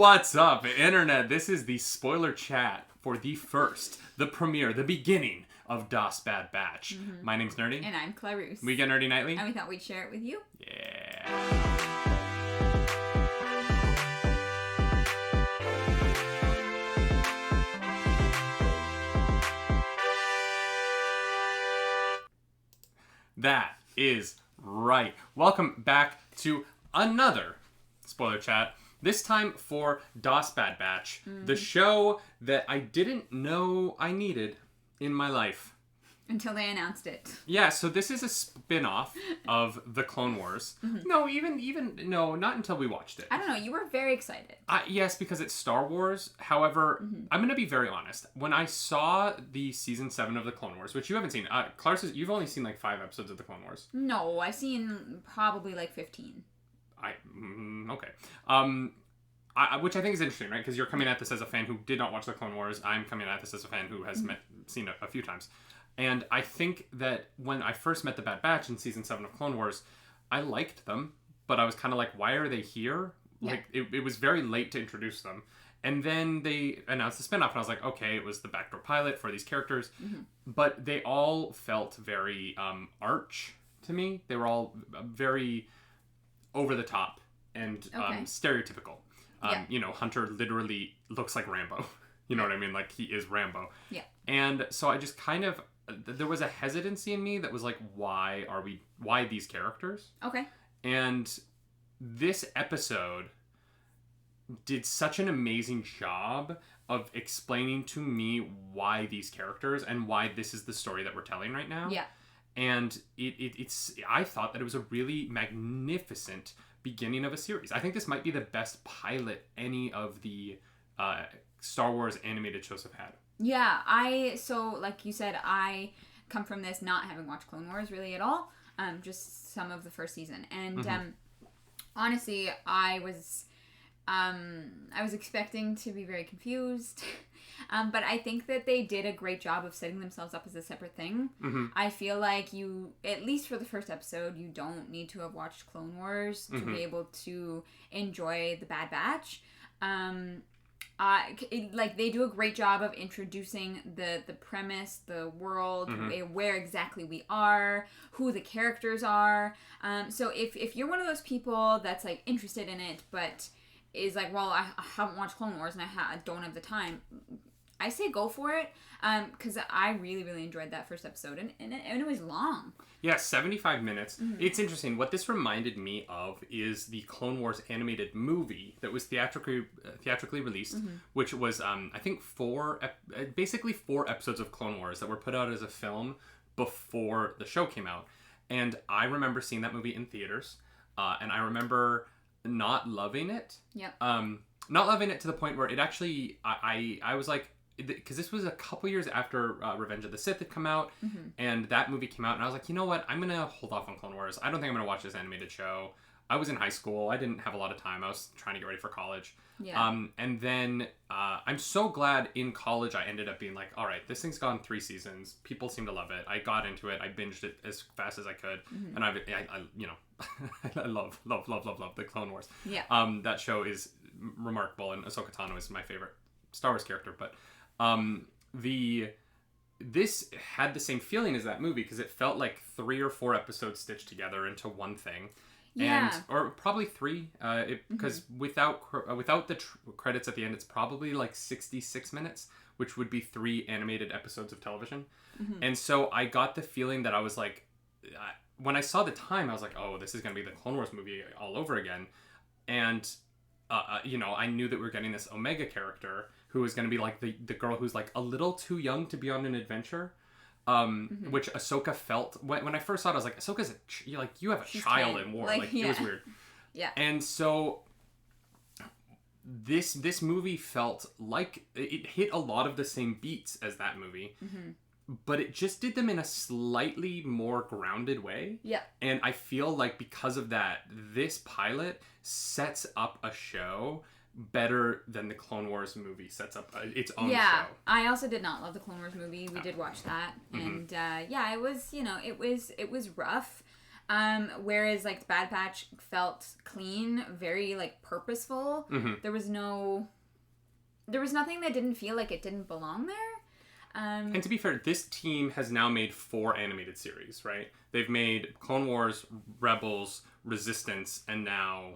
What's up, Internet? This is the spoiler chat for the premiere, the beginning of DaygonDAce Bad Batch. Mm-hmm. My name's Nerdy. And I'm Clarus. We get Nerdy Nightly. And we thought we'd share it with you. Yeah. That is right. Welcome back to another spoiler chat. This time for DaygonDAce Bad Batch, the show that I didn't know I needed in my life. Until they announced it. Yeah, so this is a spin-off of the Clone Wars. Mm-hmm. No, not until we watched it. I don't know, you were very excited. Yes, because it's Star Wars. However, I'm going to be very honest. When I saw the season 7 of the Clone Wars, which you haven't seen, Clark, you've only seen like 5 episodes of the Clone Wars. No, I've seen probably like 15. Okay. Which I think is interesting, right? Because you're coming at this as a fan who did not watch the Clone Wars. I'm coming at this as a fan who has seen it a few times. And I think that when I first met the Bad Batch in season 7 of Clone Wars, I liked them, but I was kind of like, why are they here? Yeah. Like, it was very late to introduce them. And then they announced the spinoff, and I was like, okay, it was the backdoor pilot for these characters. Mm-hmm. But they all felt very arch to me. They were all very over the top and stereotypical. You know, Hunter literally looks like Rambo. You know what I mean? Like, he is Rambo. Yeah. And so I just kind of, there was a hesitancy in me that was like, why these characters? Okay. And this episode did such an amazing job of explaining to me why these characters and why this is the story that we're telling right now. Yeah. And I thought that it was a really magnificent beginning of a series. I think this might be the best pilot any of the Star Wars animated shows have had. Yeah, so like you said, I come from this not having watched Clone Wars really at all, just some of the first season. And honestly, I was expecting to be very confused. But I think that they did a great job of setting themselves up as a separate thing. Mm-hmm. I feel like you, at least for the first episode, you don't need to have watched Clone Wars to be able to enjoy the Bad Batch. They do a great job of introducing the premise, the world, where exactly we are, who the characters are. So if you're one of those people that's like interested in it, but is like, well, I haven't watched Clone Wars and I don't have the time, I say go for it, because I really, really enjoyed that first episode, and it was long. Yeah, 75 minutes. Mm-hmm. It's interesting. What this reminded me of is the Clone Wars animated movie that was theatrically released, which was, I think, basically 4 episodes of Clone Wars that were put out as a film before the show came out. And I remember seeing that movie in theaters, and I remember not loving it. Yeah. Not loving it to the point where it actually, I was like, because this was a couple years after Revenge of the Sith had come out, and that movie came out, and I was like, you know what, I'm gonna hold off on Clone Wars. I don't think I'm gonna watch this animated show. I was in high school. I didn't have a lot of time. I was trying to get ready for college. Yeah. And then I'm so glad in college I ended up being like, all right, this thing's gone 3 seasons. People seem to love it. I got into it. I binged it as fast as I could, and I you know, I love the Clone Wars. Yeah. That show is remarkable, and Ahsoka Tano is my favorite Star Wars character, but this had the same feeling as that movie because it felt like 3 or 4 episodes stitched together into one thing. Yeah. Or probably 3, because without the credits at the end, it's probably like 66 minutes, which would be 3 animated episodes of television. And so I got the feeling that I was like, when I saw the time, I was like, oh, this is going to be the Clone Wars movie all over again. And, you know, I knew that we were getting this Omega character who was going to be like the girl who's like a little too young to be on an adventure. Which Ahsoka felt when I first saw it. I was like, Ahsoka's you have a child in war. Like it was weird. Yeah. And so this movie felt like it hit a lot of the same beats as that movie, but it just did them in a slightly more grounded way. Yeah. And I feel like because of that, this pilot sets up a show better than the Clone Wars movie sets up its own show. Yeah, I also did not love the Clone Wars movie. We did watch that, and it was, you know, it was rough. Whereas like the Bad Batch felt clean, very like purposeful. Mm-hmm. There was nothing that didn't feel like it didn't belong there. And to be fair, this team has now made 4 animated series, right? They've made Clone Wars, Rebels, Resistance, and now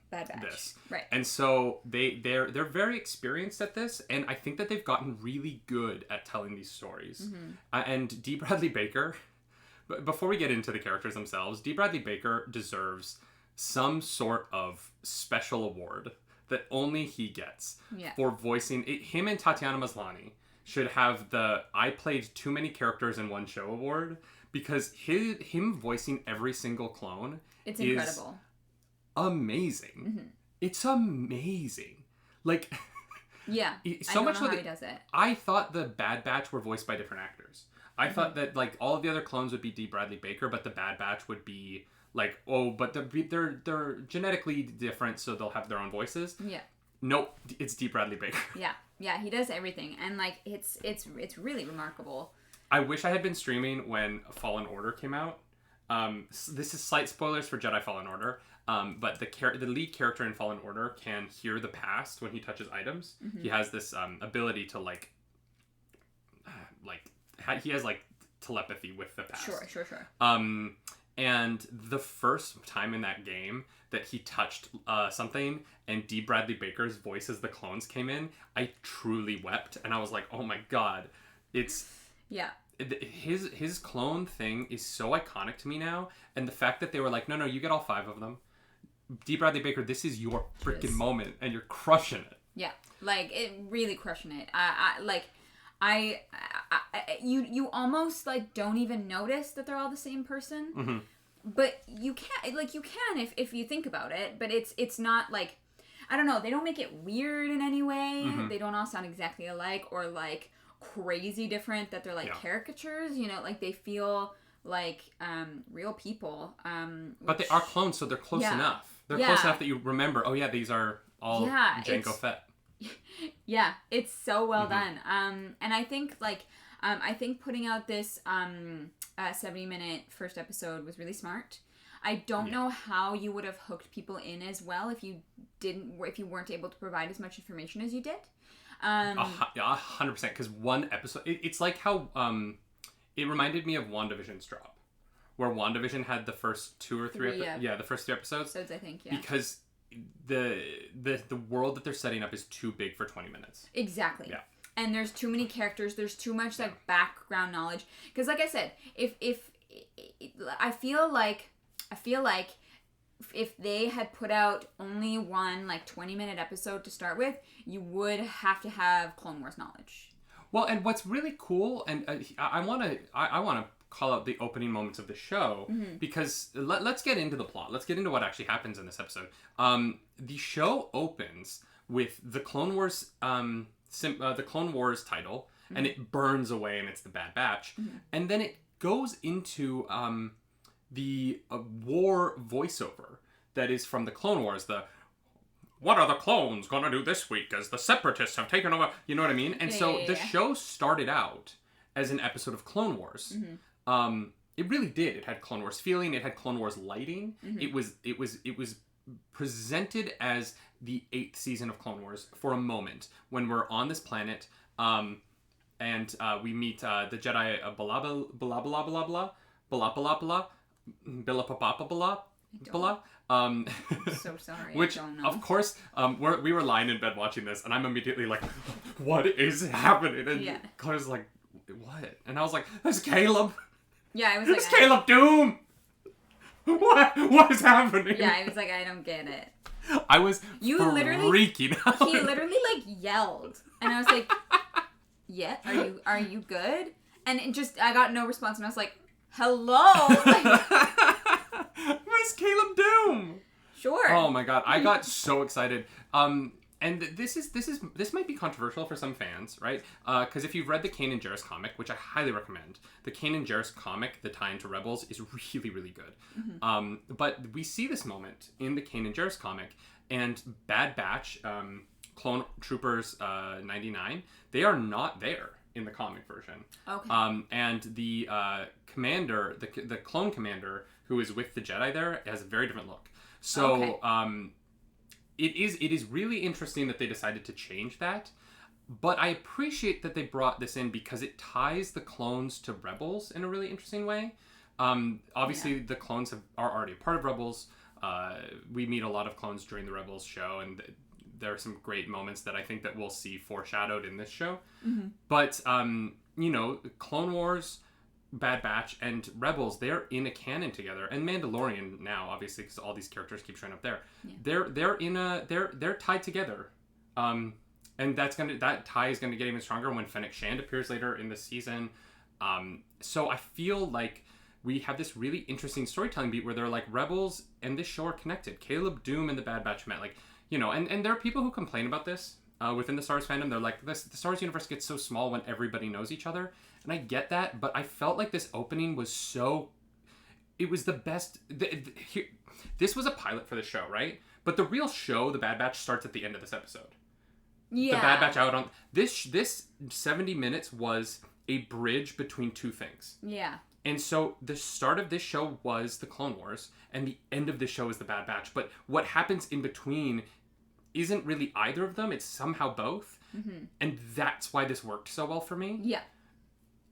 Bad Batch. This. Right. And so they're very experienced at this, and I think that they've gotten really good at telling these stories. Mm-hmm. And D. Bradley Baker, before we get into the characters themselves, D. Bradley Baker deserves some sort of special award that only he gets for voicing it. Him and Tatiana Maslany should have the I played too many characters in one show award, because him voicing every single clone is incredible. Amazing. Mm-hmm. It's amazing. Like, yeah, so much how he does it. I thought the Bad Batch were voiced by different actors. I thought that like all of the other clones would be D. Bradley Baker, but the Bad Batch would be like, but they're genetically different, so they'll have their own voices. Yeah. Nope, it's D. Bradley Baker. Yeah, he does everything, and like it's really remarkable. I wish I had been streaming when Fallen Order came out. This is slight spoilers for Jedi Fallen Order, but the lead character in Fallen Order can hear the past when he touches items. Mm-hmm. He has this ability to he has like telepathy with the past. Sure. And the first time in that game that he touched something and D. Bradley Baker's voice as the clones came in, I truly wept. And I was like, oh my god. His clone thing is so iconic to me now. And the fact that they were like, no, you get all 5 of them. D. Bradley Baker, this is your freaking moment. And you're crushing it. Yeah. Like, it really crushing it. You almost like don't even notice that they're all the same person, mm-hmm. but you can if you think about it. But it's not like, I don't know. They don't make it weird in any way. Mm-hmm. They don't all sound exactly alike or like crazy different. That they're like caricatures. You know, like they feel like real people. But they are clones, so they're close enough. They're close enough that you remember. Oh yeah, these are all Jango Fett. Yeah, it's so well done. And I think I think putting out this 70-minute first episode was really smart. I don't know how you would have hooked people in as well if you weren't able to provide as much information as you did. 100%, because one episode, it's like how it reminded me of WandaVision's drop, where WandaVision had the first 2 or 3 the first 3 episodes, I think, because the world that they're setting up is too big for 20 minutes. Exactly. Yeah. And there's too many characters, there's too much like background knowledge, because like I said, if I feel like if they had put out only one like 20-minute episode to start with, you would have to have Clone Wars knowledge. Well, and what's really cool, and I want to call out the opening moments of the show, because let's get into the plot. Let's get into what actually happens in this episode. The show opens with the Clone Wars the Clone Wars title, and it burns away, and it's the Bad Batch, and then it goes into the war voiceover that is from the Clone Wars. What are the clones gonna do this week as the Separatists have taken over? You know what I mean? And so the show started out as an episode of Clone Wars. It really did. It had Clone Wars feeling. It had Clone Wars lighting. It was presented as the 8th season of Clone Wars for a moment when we're on this planet, and we meet the Jedi blah blah blah blah blah blah blah blah blah blah blah. So sorry. Which, I don't know. of course, we were lying in bed watching this, and I'm immediately like, "What is happening?" And Claire's like, "What?" And I was like, "That's Caleb." Yeah, I was like, "It's Caleb Doom." What is happening? Yeah, I was like, I don't get it. I was freaking out. He literally like yelled, and I was like, "Yeah, are you good?" And I got no response, and I was like, "Hello." Where's Caleb Doom? Sure. Oh my god, I got so excited. And this might be controversial for some fans, right? Because if you've read the Kanan Jarrus comic, which I highly recommend, the Kanan Jarrus comic, The Tie Into Rebels, is really, really good. But we see this moment in the Kanan Jarrus comic, and Bad Batch, Clone Troopers 99, they are not there in the comic version. Okay. And the commander, the clone commander who is with the Jedi there, has a very different look. So it is really interesting that they decided to change that. But I appreciate that they brought this in because it ties the clones to Rebels in a really interesting way. Obviously, the clones are already a part of Rebels. We meet a lot of clones during the Rebels show, and there are some great moments that I think that we'll see foreshadowed in this show. Mm-hmm. But, Clone Wars, Bad Batch, and Rebels, they're in a canon together. And Mandalorian now, obviously, because all these characters keep showing up there. Yeah. They're tied together. And that tie is gonna get even stronger when Fennec Shand appears later in the season. So I feel like we have this really interesting storytelling beat where they're like Rebels and this show are connected. Caleb Doom and the Bad Batch met, and there are people who complain about this within the Star Wars fandom. They're like, the Star Wars universe gets so small when everybody knows each other, and I get that, but I felt like this opening was it was the best. This was a pilot for the show, right? But the real show, the Bad Batch, starts at the end of this episode. Yeah. The Bad Batch out on this 70 minutes was a bridge between two things. Yeah. And so the start of this show was the Clone Wars, and the end of this show is the Bad Batch. But what happens in between isn't really either of them. It's somehow both. Mm-hmm. And that's why this worked so well for me. Yeah.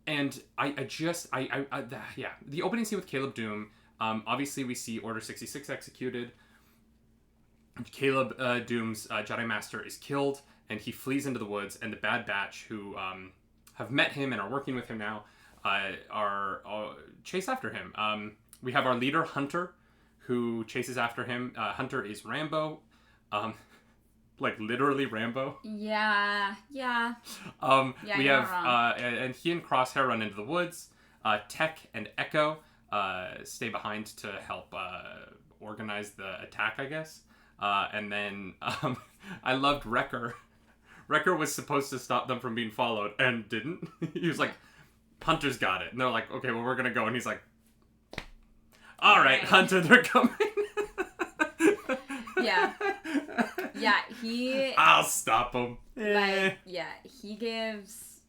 And the opening scene with Caleb Doom, obviously we see Order 66 executed. Caleb Doom's Jedi Master is killed, and he flees into the woods, and the Bad Batch, who have met him and are working with him now, are chase after him. We have our leader, Hunter, who chases after him. Hunter is Rambo. Literally Rambo. Yeah. We have, and he and Crosshair run into the woods. Tech and Echo stay behind to help organize the attack, I guess. And then I loved Wrecker. Wrecker was supposed to stop them from being followed and didn't. He was like, Hunter's got it. And they're like, okay, well, we're going to go. And he's like, all right, Hunter, they're coming. Yeah. Yeah, I'll stop him. He gives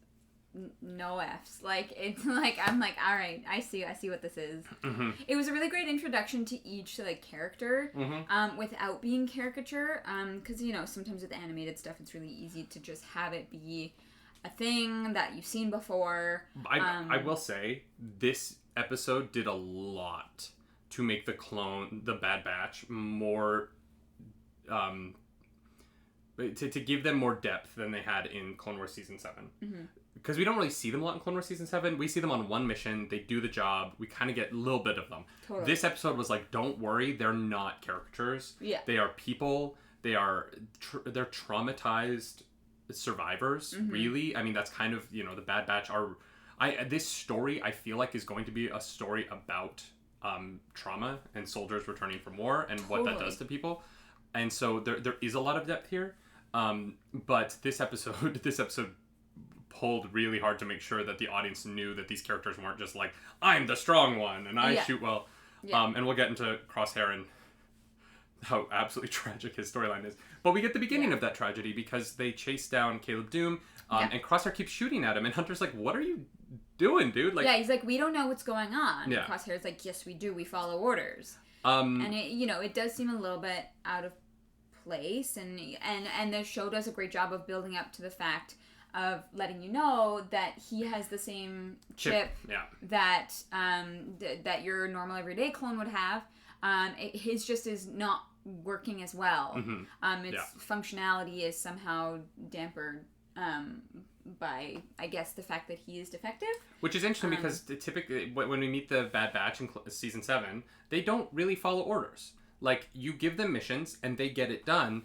no F's. It's I'm like, all right, I see what this is. Mm-hmm. It was a really great introduction to each character, without being caricature. Because sometimes with animated stuff, it's really easy to just have it be a thing that you've seen before. I will say this episode did a lot to make the Bad Batch more. To give them more depth than they had in Clone Wars Season 7. Mm-hmm. Because we don't really see them a lot in Clone Wars Season 7. We see them on one mission. They do the job. We kind of get a little bit of them. Totally. This episode was like, don't worry. They're not caricatures. Yeah. They are people. They're traumatized survivors, really. I mean, that's kind of, the Bad Batch are... This story, I feel like, is going to be a story about trauma and soldiers returning from war and what that does to people. And so there is a lot of depth here. But this episode pulled really hard to make sure that the audience knew that these characters weren't just like, I'm the strong one and I shoot well. Yeah. And we'll get into Crosshair and how absolutely tragic his storyline is. But we get the beginning of that tragedy because they chase down Caleb Doom, and Crosshair keeps shooting at him, and Hunter's like, what are you doing, dude? He's like, we don't know what's going on. Yeah. Crosshair's like, yes, we do. We follow orders. And it, it does seem a little bit out of place, and the show does a great job of building up to the fact of letting you know that he has the same chip that that your normal everyday clone would have. His just is not working as well. Mm-hmm. Its functionality is somehow dampered by, I guess, the fact that he is defective. Which is interesting because typically when we meet the Bad Batch in Season 7, they don't really follow orders. You give them missions and they get it done,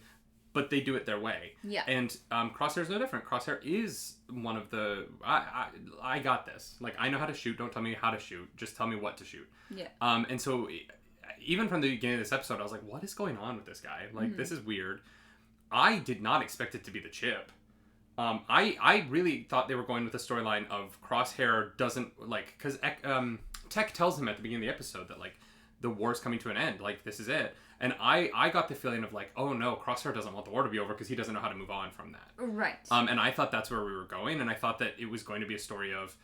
but they do it their way. Yeah. And Crosshair's no different. Crosshair is one of the... I got this. I know how to shoot. Don't tell me how to shoot. Just tell me what to shoot. Yeah. And so even from the beginning of this episode, I was like, what is going on with this guy? This is weird. I did not expect it to be the chip. I really thought they were going with the storyline of Crosshair doesn't... because Tech tells him at the beginning of the episode that, the war's coming to an end. Like, this is it. And I got the feeling of like, oh no, Crosshair doesn't want the war to be over because he doesn't know how to move on from that. Right. And I thought that's where we were going, and I thought that it was going to be a story of,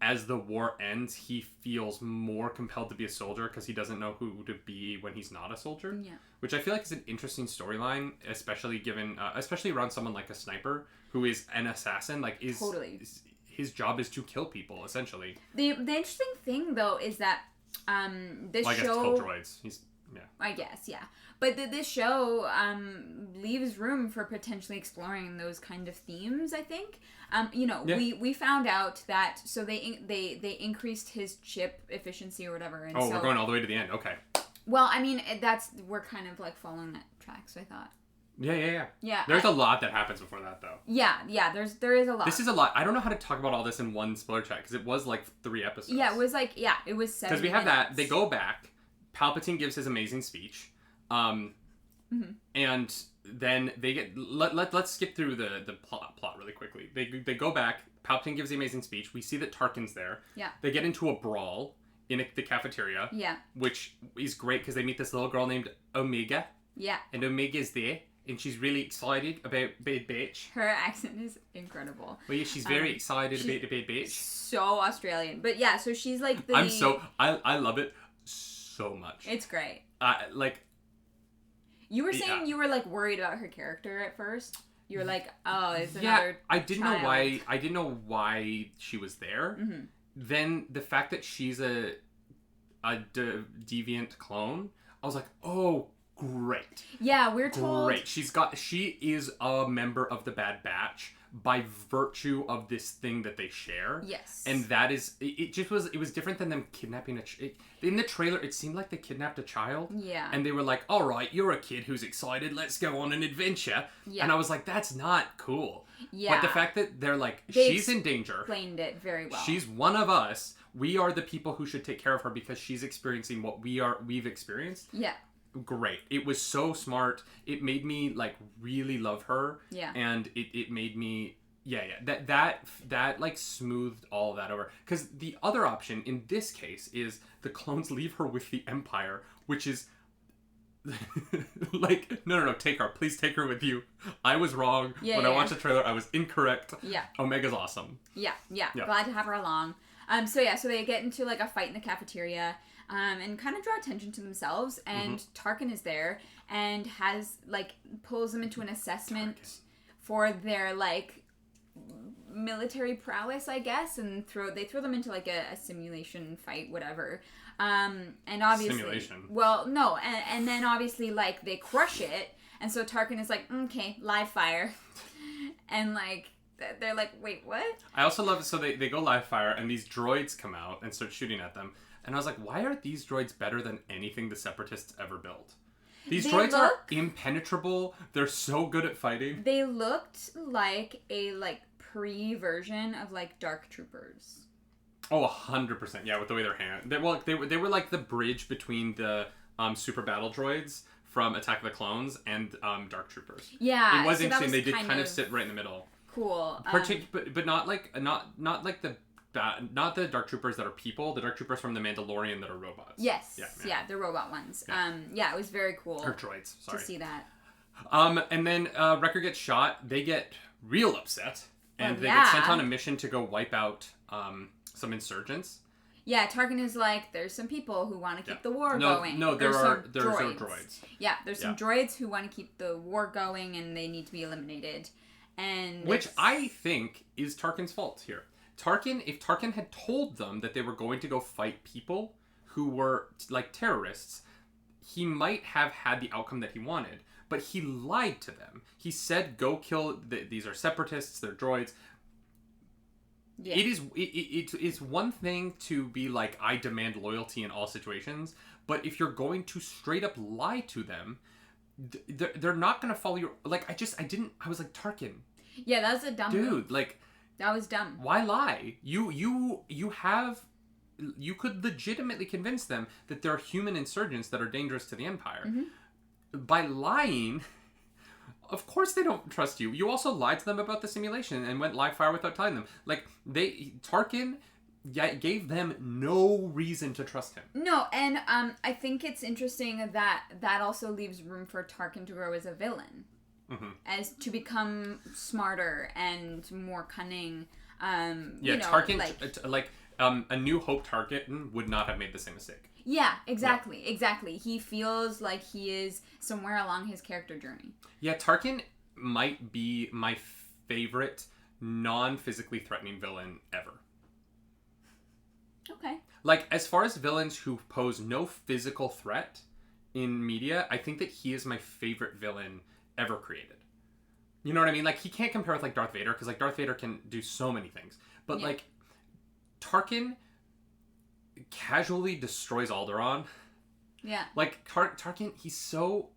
as the war ends, he feels more compelled to be a soldier because he doesn't know who to be when he's not a soldier. Yeah. Which I feel like is an interesting storyline, especially given, especially around someone like a sniper who is an assassin. Like, Totally. His job is to kill people, essentially. The interesting thing though is that this I guess show. to kill droids. Yeah. I guess, yeah. But this show leaves room for potentially exploring those kind of themes, I think. We found out that, so they increased his chip efficiency or whatever. And we're going all the way to the end. Okay. Well, I mean, we're kind of like following that track, so I thought. Yeah. Yeah. There's a lot that happens before that, though. Yeah, there is a lot. This is a lot. I don't know how to talk about all this in one spoiler chat, because it was like 3 episodes. Yeah, it was 7 Because we have that, they go back, Palpatine gives his amazing speech, and then they get, let's skip through the plot really quickly. They go back, Palpatine gives the amazing speech, we see that Tarkin's there. Yeah. They get into a brawl in the cafeteria. Yeah. Which is great, because they meet this little girl named Omega. Yeah. And Omega's there. And she's really excited about Bad Batch. Her accent is incredible. Well, yeah, she's very excited about the Bad Batch. So Australian. But yeah, so she's like the... I love it so much. It's great. You were saying you were like worried about her character at first. You were like, oh, it's another I didn't know why she was there. Mm-hmm. Then the fact that she's a deviant clone, I was like, oh, great. Yeah, we're told. Great. She is a member of the Bad Batch by virtue of this thing that they share. Yes. And that is, it was different than them kidnapping in the trailer, it seemed like they kidnapped a child. Yeah. And they were like, all right, you're a kid who's excited, let's go on an adventure. Yeah. And I was like, that's not cool. Yeah. But the fact that they're like, she's in danger. Explained it very well. She's one of us. We are the people who should take care of her because she's experiencing what we've experienced. Yeah. Great. It was so smart. It made me like really love her. Yeah. And it made me that like smoothed all of that over. Because the other option in this case is the clones leave her with the Empire, which is like no, take her. Please take her with you. I was wrong. When I watched the trailer, I was incorrect. Yeah. Omega's awesome. Yeah. Glad to have her along. So they get into like a fight in the cafeteria. And kind of draw attention to themselves, and Tarkin is there and has like pulls them into an assessment for their like military prowess, I guess, and they throw them into like a simulation fight, whatever. And obviously, simulation. Well, no, and then obviously like they crush it, and so Tarkin is like, okay, live fire, and like. They're like, wait, what? I also love it. So they go live fire, and these droids come out and start shooting at them. And I was like, why are these droids better than anything the Separatists ever built? These droids are impenetrable. They're so good at fighting. They looked like a pre-version of like Dark Troopers. Oh, 100%. Yeah, with the way their hand. They were like the bridge between the super battle droids from Attack of the Clones and Dark Troopers. Yeah, it was interesting. They did kind of sit right in the middle. Cool. But not the Dark Troopers that are people. The Dark Troopers from the Mandalorian that are robots. Yes. Yeah, the robot ones. Yeah. It was very cool. Or droids. Sorry. To see that. And then Wrecker gets shot. They get real upset, and they get sent on a mission to go wipe out some insurgents. Yeah, Tarkin is like, there's some people who want to keep the war going. No, there are droids. Yeah, there's some droids who want to keep the war going, and they need to be eliminated. Which I think is Tarkin's fault here. If Tarkin had told them that they were going to go fight people who were like terrorists, he might have had the outcome that he wanted. But he lied to them. He said, go kill, these are separatists, they're droids. Yeah. It's one thing to be like, I demand loyalty in all situations. But if you're going to straight up lie to them, they're not going to follow your... Like, I was like, Tarkin. Yeah, that was a dumb move. Dude, like... That was dumb. Why lie? You could legitimately convince them that there are human insurgents that are dangerous to the Empire. Mm-hmm. By lying, of course they don't trust you. You also lied to them about the simulation and went live fire without telling them. Like, Tarkin gave them no reason to trust him. No, and I think it's interesting that also leaves room for Tarkin to grow as a villain, as to become smarter and more cunning. Tarkin, a New Hope Tarkin would not have made the same mistake. Yeah, exactly. He feels like he is somewhere along his character journey. Yeah, Tarkin might be my favorite non-physically threatening villain ever. Okay. Like, as far as villains who pose no physical threat in media, I think that he is my favorite villain ever created. You know what I mean? Like, he can't compare with, like, Darth Vader, because, like, Darth Vader can do so many things. But, like, Tarkin casually destroys Alderaan. Yeah. Like, Tarkin, he's so...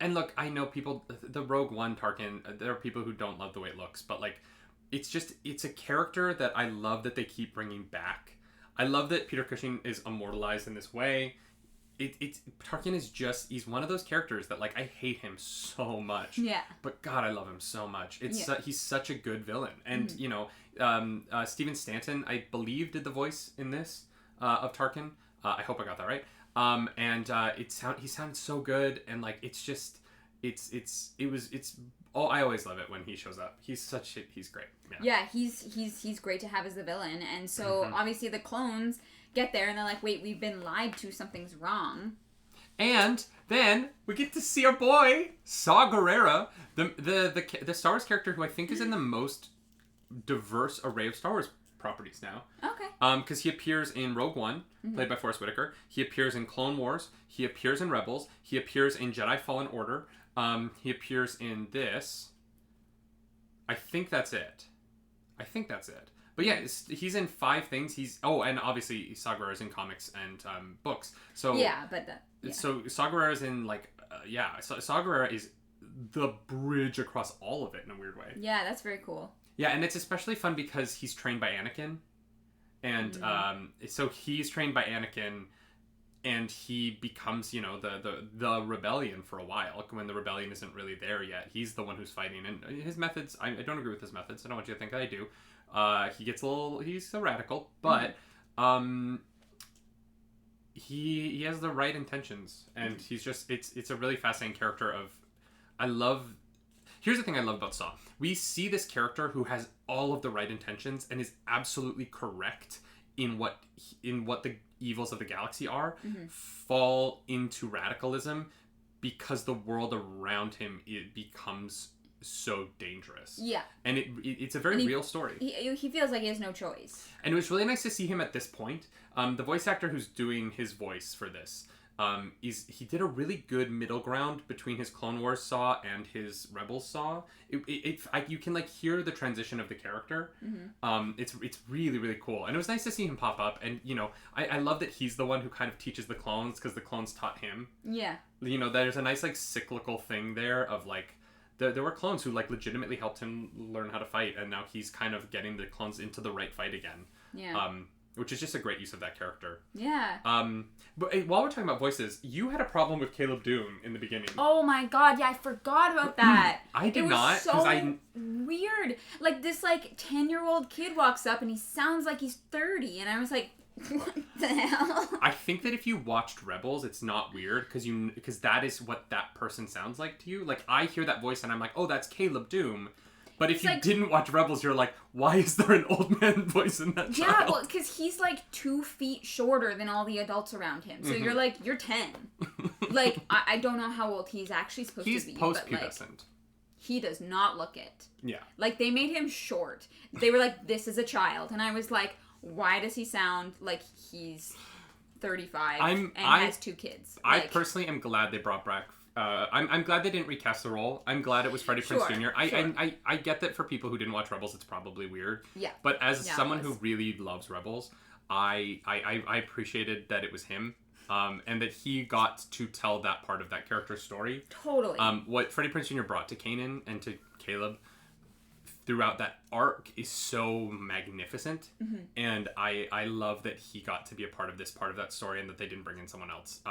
And look, I know people... The Rogue One Tarkin, there are people who don't love the way it looks, but, like, it's a character that I love that they keep bringing back. I love that Peter Cushing is immortalized in this way. Tarkin is just, he's one of those characters that, like, I hate him so much. Yeah. But God, I love him so much. He's such a good villain. And, you know, Stephen Stanton, I believe, did the voice in this of Tarkin. I hope I got that right. He sounded so good, and, like, it's just, I always love it when he shows up. He's great. Yeah, he's great to have as the villain. And so obviously the clones get there and they're like, wait, we've been lied to, something's wrong. And then we get to see our boy Saw Gerrera, the Star Wars character who I think is in the most diverse array of Star Wars properties now. Okay. Because he appears in Rogue One, played by Forrest Whitaker. He appears in Clone Wars. He appears in Rebels. He appears in Jedi Fallen Order. He appears in this. I think that's it. But yeah, he's in 5 things. And obviously Saw Gerrera is in comics and books. So yeah, but so Saw Gerrera is in Saw Gerrera is the bridge across all of it in a weird way. Yeah, that's very cool. Yeah, and it's especially fun because he's trained by Anakin, and so he's trained by Anakin. And he becomes, you know, the rebellion for a while, when the rebellion isn't really there yet. He's the one who's fighting. And his methods, I don't agree with his methods. I don't want you to think I do. He's a radical, but he has the right intentions. And he's just, it's a really fascinating character here's the thing I love about Saw. We see this character who has all of the right intentions and is absolutely correct in what the evils of the galaxy are, fall into radicalism because the world around him, it becomes so dangerous. Yeah. And it's a very real story. He feels like he has no choice. And it was really nice to see him at this point. The voice actor who's doing his voice for this, he did a really good middle ground between his Clone Wars Saw and his Rebels Saw. You can, like, hear the transition of the character. It's really, really cool. And it was nice to see him pop up. And, you know, I love that he's the one who kind of teaches the clones, because the clones taught him. Yeah. You know, there's a nice, like, cyclical thing there of, like, there were clones who, like, legitimately helped him learn how to fight. And now he's kind of getting the clones into the right fight again. Yeah. Which is just a great use of that character. Yeah. But while we're talking about voices, you had a problem with Caleb Doom in the beginning. Oh my god, yeah, I forgot about that. I did not. It was so weird. Like, this, like, 10-year-old kid walks up and he sounds like he's 30. And I was like, what the hell? I think that if you watched Rebels, it's not weird, because that is what that person sounds like to you. Like, I hear that voice and I'm like, oh, that's Caleb Doom. But if you didn't watch Rebels, you're like, why is there an old man voice in that child? Yeah, well, because he's, like, 2 feet shorter than all the adults around him. So you're like, you're 10. Like, I don't know how old he's actually supposed to be. He's post-pubescent. Like, he does not look it. Yeah. Like, they made him short. They were like, this is a child. And I was like, why does he sound like he's 35 and has 2 kids? I personally am glad they brought back... I'm glad they didn't recast the role. I'm glad it was Freddie Prinze Jr. I get that for people who didn't watch Rebels, it's probably weird. Yeah. But as someone who really loves Rebels, I appreciated that it was him, and that he got to tell that part of that character's story. Totally. What Freddie Prinze Jr. brought to Kanan and to Caleb throughout that arc is so magnificent, and I love that he got to be a part of that story, and that they didn't bring in someone else.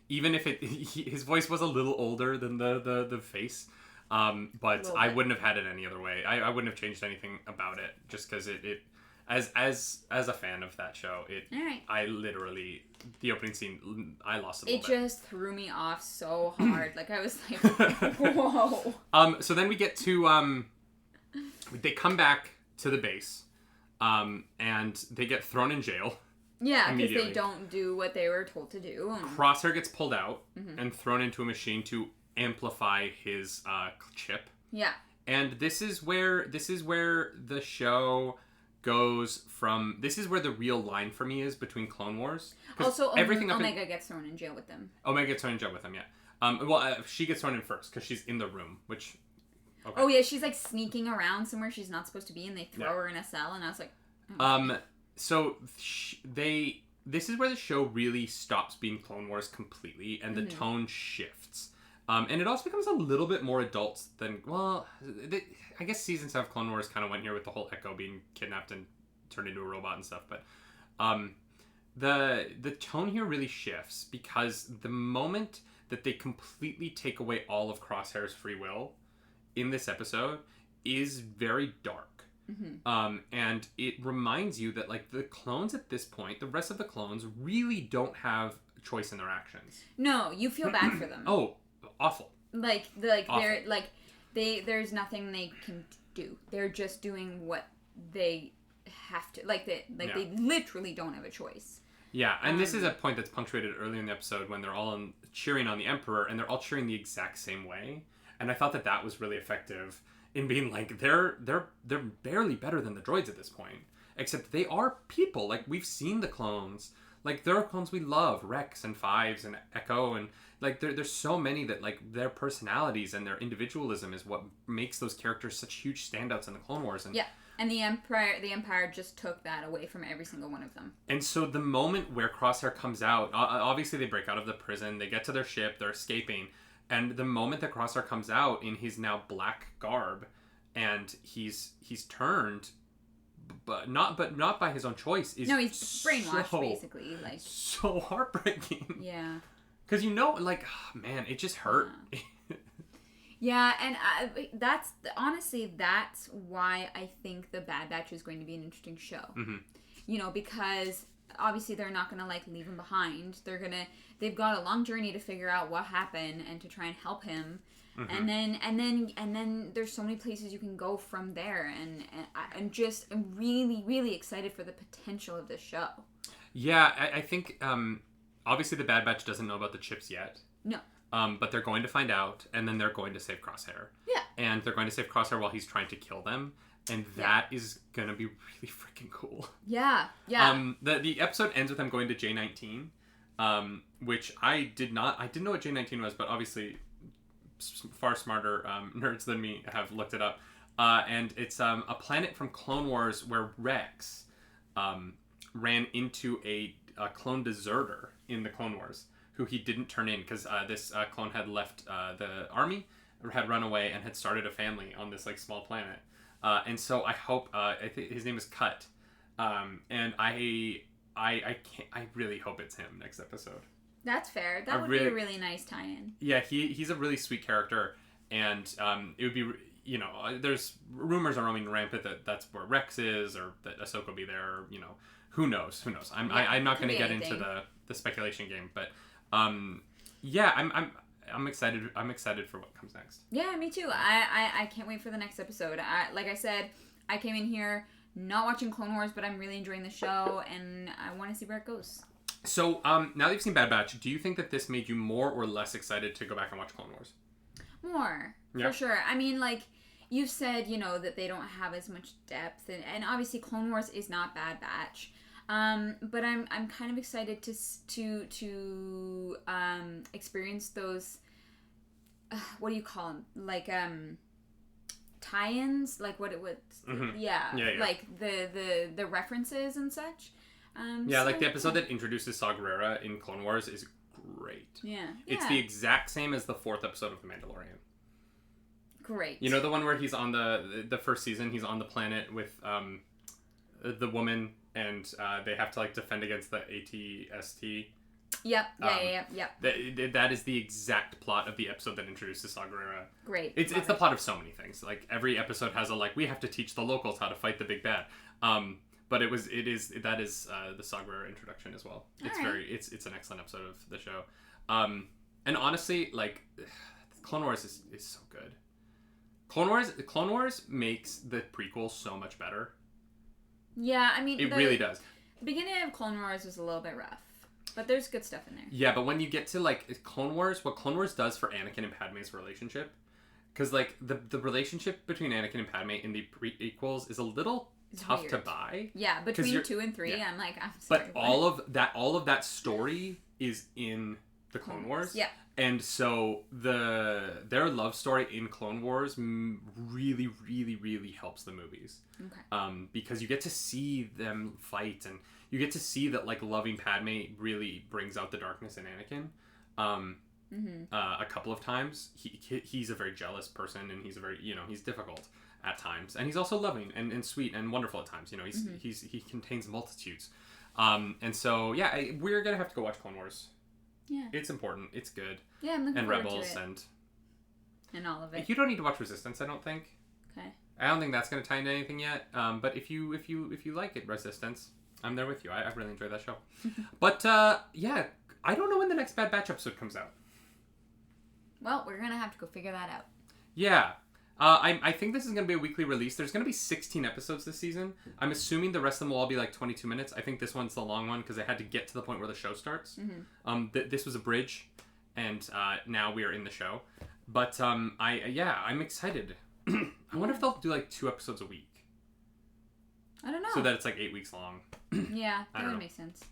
Even if his voice was a little older than the face, but I wouldn't have had it any other way. I wouldn't have changed anything about it, just because As a fan of that show, All right. I literally, the opening scene, I lost it a It little bit. just threw me off so hard. Like, I was like, whoa. So then we get to, they come back to the base, and they get thrown in jail. Yeah, because they don't do what they were told to do. Crosshair gets pulled out and thrown into a machine to amplify his chip. Yeah. And this is where the show goes from. This is where the real line for me is between Clone Wars. Also, Omega gets thrown in jail with them. Omega gets thrown in jail with them, yeah. She gets thrown in first because she's in the room, which. Okay. Oh yeah, she's like sneaking around somewhere she's not supposed to be, and they throw her in a cell, and I was like. Oh. So this is where the show really stops being Clone Wars completely, and the tone shifts. And it also becomes a little bit more adult than, well, I guess season 7 of Clone Wars kind of went here with the whole Echo being kidnapped and turned into a robot and stuff. But the tone here really shifts because the moment that they completely take away all of Crosshair's free will in this episode is very dark. And it reminds you that, like, the clones at this point, the rest of the clones really don't have choice in their actions. No, you feel bad for them. Oh, awful. There's nothing they can do. They're just doing what they have to. They literally don't have a choice. Yeah, and this is a point that's punctuated early in the episode when they're all cheering on the Emperor, and they're all cheering the exact same way. And I thought that was really effective in being like, they're barely better than the droids at this point, except they are people. Like, we've seen the clones. Like, there are clones we love, Rex and Fives and Echo, and like there's so many that, like, their personalities and their individualism is what makes those characters such huge standouts in the Clone Wars. And yeah, and the Empire just took that away from every single one of them. And so the moment where Crosshair comes out, obviously they break out of the prison, they get to their ship, they're escaping. And the moment that Crosshair comes out in his now black garb, and he's turned, but not by his own choice. Is he's brainwashed, basically. Like, so heartbreaking. Yeah. Because man, it just hurt. Yeah, and that's why I think the Bad Batch is going to be an interesting show. Mm-hmm. Because obviously they're not gonna leave him behind. They've got a long journey to figure out what happened and to try and help him. Mm-hmm. And then there's so many places you can go from there, and I'm really, really excited for the potential of this show. Yeah, I think obviously the Bad Batch doesn't know about the chips yet. No. But they're going to find out, and then they're going to save Crosshair. Yeah. And they're going to save Crosshair while he's trying to kill them. And that is going to be really freaking cool. Yeah, yeah. The episode ends with them going to J19, which I didn't know what J19 was, but obviously far smarter nerds than me have looked it up. And it's a planet from Clone Wars where Rex ran into a clone deserter in the Clone Wars, who he didn't turn in because this clone had left the army, had run away, and had started a family on this small planet. And so I hope I think his name is Cut, and I really hope it's him next episode. That's fair. That would be a really nice tie-in. Yeah, he's a really sweet character, and it would be, there's rumors are roaming rampant that that's where Rex is, or that Ahsoka will be there, or, who knows? I'm not going to get into the speculation game, but I'm excited. I'm excited for what comes next. Yeah, me too. I can't wait for the next episode. Like I said, I came in here not watching Clone Wars, but I'm really enjoying the show, and I want to see where it goes. So, now that you've seen Bad Batch, do you think that this made you more or less excited to go back and watch Clone Wars? More, for sure. I mean, you said, that they don't have as much depth, and obviously Clone Wars is not Bad Batch. But I'm kind of excited to experience those. What do you call them? Tie-ins, what it would. Mm-hmm. Yeah, the references and such. The episode that introduces Saw Gerrera in Clone Wars is great. Yeah. It's the exact same as the 4th episode of The Mandalorian. Great. The one where he's on the first season, he's on the planet with the woman, and they have to defend against the ATST. Yep. Yep. That is the exact plot of the episode that introduces Saw Gerrera. Great. It's the plot of so many things. Every episode has we have to teach the locals how to fight the big bad. But that is the Sagra introduction as well. It's it's an excellent episode of the show. And honestly, like, Clone Wars is so good. Clone Wars makes the prequel so much better. Yeah, I mean, it really does. The beginning of Clone Wars was a little bit rough, but there's good stuff in there. Yeah, but when you get to like Clone Wars, what Clone Wars does for Anakin and Padme's relationship, because like the relationship between Anakin and Padme in the prequels is a little tough to buy. Yeah, between 2 and 3, I'm like, I'm sorry. But all of that story is in the Clone Wars. Yeah. And so their love story in Clone Wars really, really, really helps the movies. Okay. Because you get to see them fight, and you get to see that like loving Padme really brings out the darkness in Anakin. A couple of times, he's a very jealous person, and he's a very he's difficult at times, and he's also loving and sweet and wonderful at times. He contains multitudes. And so we're gonna have to go watch Clone Wars. Yeah. It's important. It's good. Yeah, I'm looking and forward Rebels to it. And all of it. You don't need to watch Resistance, I don't think. Okay. I don't think that's going to tie into anything yet. But if you like it, Resistance, I'm there with you. I really enjoyed that show. But I don't know when the next Bad Batch episode comes out. Well, we're gonna have to go figure that out. Yeah. I think this is going to be a weekly release. There's going to be 16 episodes this season. I'm assuming the rest of them will all be like 22 minutes. I think this one's the long one because I had to get to the point where the show starts. This was a bridge, and now we are in the show. But I'm excited. I wonder if they'll do like 2 episodes a week. I don't know. So that it's like 8 weeks long. Yeah, that would make sense.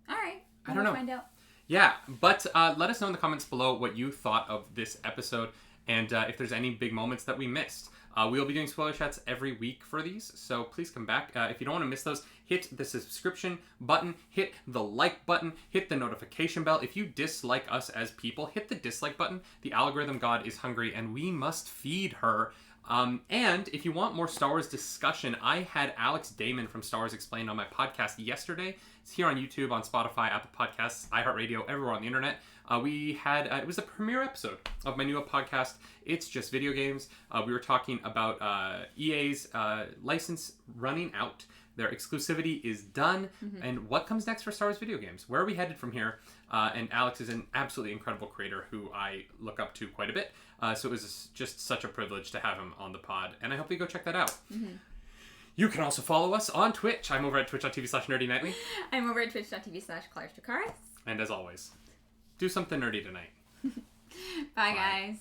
All right. I don't know. Find out. Yeah, but let us know in the comments below what you thought of this episode. And if there's any big moments that we missed. We'll be doing spoiler chats every week for these, so please come back. If you don't want to miss those, hit the subscription button, hit the like button, hit the notification bell. If you dislike us as people, hit the dislike button. The algorithm god is hungry, and we must feed her. And if you want more Star Wars discussion, I had Alex Damon from Star Wars Explained on my podcast yesterday. It's here on YouTube, on Spotify, Apple Podcasts, iHeartRadio, everywhere on the internet. We had, it was a premiere episode of my new podcast, It's Just Video Games. We were talking about EA's license running out. Their exclusivity is done. And what comes next for Star Wars video games? Where are we headed from here? And Alex is an absolutely incredible creator who I look up to quite a bit. So it was just such a privilege to have him on the pod. And I hope you go check that out. You can also follow us on Twitch. I'm over at twitch.tv/nerdynightly. I'm over at twitch.tv/ClarisDracaris. And as always, do something nerdy tonight. Bye, guys.